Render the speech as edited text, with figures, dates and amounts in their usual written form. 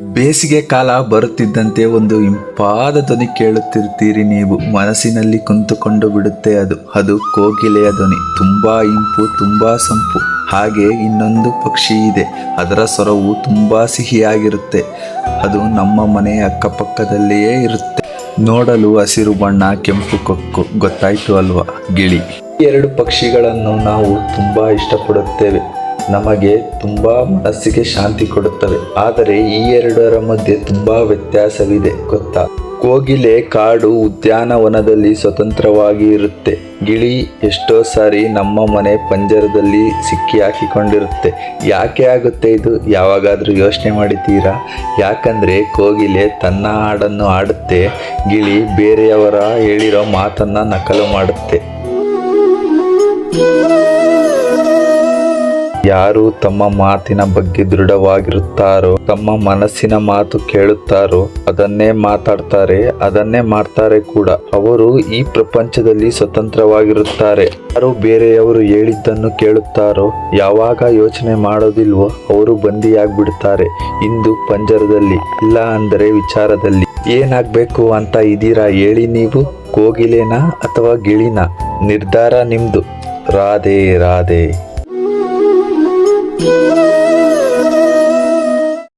ಬೇಸಿಗೆ ಕಾಲ ಬರುತ್ತಿದ್ದಂತೆ ಒಂದು ಇಂಪಾದ ಧ್ವನಿ ಕೇಳುತ್ತಿರ್ತೀರಿ ನೀವು. ಮನಸ್ಸಿನಲ್ಲಿ ಕುಂತುಕೊಂಡು ಬಿಡುತ್ತೆ ಅದು ಕೋಗಿಲೆಯ ಧ್ವನಿ. ತುಂಬಾ ಇಂಪು, ತುಂಬಾ ಸಂಪು. ಹಾಗೆ ಇನ್ನೊಂದು ಪಕ್ಷಿ ಇದೆ, ಅದರ ಸ್ವರವು ತುಂಬಾ ಸಿಹಿಯಾಗಿರುತ್ತೆ. ಅದು ನಮ್ಮ ಮನೆಯ ಅಕ್ಕಪಕ್ಕದಲ್ಲಿಯೇ ಇರುತ್ತೆ. ನೋಡಲು ಹಸಿರು ಬಣ್ಣ, ಕೆಂಪು ಕೊಕ್ಕು, ಗೊತ್ತಾಯ್ತು ಅಲ್ವಾ? ಗಿಳಿ. ಈ ಎರಡು ಪಕ್ಷಿಗಳನ್ನು ನಾವು ತುಂಬಾ ಇಷ್ಟಪಡುತ್ತೇವೆ. ನಮಗೆ ತುಂಬ ಮನಸ್ಸಿಗೆ ಶಾಂತಿ ಕೊಡುತ್ತವೆ. ಆದರೆ ಈ ಎರಡರ ಮಧ್ಯೆ ತುಂಬ ವ್ಯತ್ಯಾಸವಿದೆ ಗೊತ್ತಾ? ಕೋಗಿಲೆ ಕಾಡು ಉದ್ಯಾನವನದಲ್ಲಿ ಸ್ವತಂತ್ರವಾಗಿ ಇರುತ್ತೆ. ಗಿಳಿ ಎಷ್ಟೋ ಸಾರಿ ನಮ್ಮ ಮನೆ ಪಂಜರದಲ್ಲಿ ಸಿಕ್ಕಿ ಹಾಕಿಕೊಂಡಿರುತ್ತೆ. ಯಾಕೆ ಆಗುತ್ತೆ ಇದು? ಯಾವಾಗಾದರೂ ಯೋಚನೆ ಮಾಡಿದ್ದೀರಾ? ಯಾಕಂದರೆ ಕೋಗಿಲೆ ತನ್ನ ಹಾಡನ್ನು ಹಾಡುತ್ತೆ, ಗಿಳಿ ಬೇರೆಯವರ ಹೇಳಿರೋ ಮಾತನ್ನು ನಕಲು ಮಾಡುತ್ತೆ. ಯಾರು ತಮ್ಮ ಮಾತಿನ ಬಗ್ಗೆ ದೃಢವಾಗಿರುತ್ತಾರೋ, ತಮ್ಮ ಮನಸ್ಸಿನ ಮಾತು ಕೇಳುತ್ತಾರೋ, ಅದನ್ನೇ ಮಾತಾಡ್ತಾರೆ, ಅದನ್ನೇ ಮಾಡ್ತಾರೆ ಕೂಡ. ಅವರು ಈ ಪ್ರಪಂಚದಲ್ಲಿ ಸ್ವತಂತ್ರವಾಗಿರುತ್ತಾರೆ. ಯಾರು ಬೇರೆಯವರು ಹೇಳಿದ್ದನ್ನು ಕೇಳುತ್ತಾರೋ, ಯಾವಾಗ ಯೋಚನೆ ಮಾಡೋದಿಲ್ವೋ, ಅವರು ಬಂದಿಯಾಗ್ಬಿಡ್ತಾರೆ. ಇಂದು ಪಂಜರದಲ್ಲಿ, ಇಲ್ಲ ಅಂದರೆ ವಿಚಾರದಲ್ಲಿ. ಏನಾಗಬೇಕು ಅಂತ ಇದ್ದೀರಾ ಹೇಳಿ ನೀವು? ಕೋಗಿಲೆನಾ ಅಥವಾ ಗಿಳಿನ? ನಿರ್ಧಾರ ನಿಮ್ದು. ರಾಧೆ ರಾಧೆ.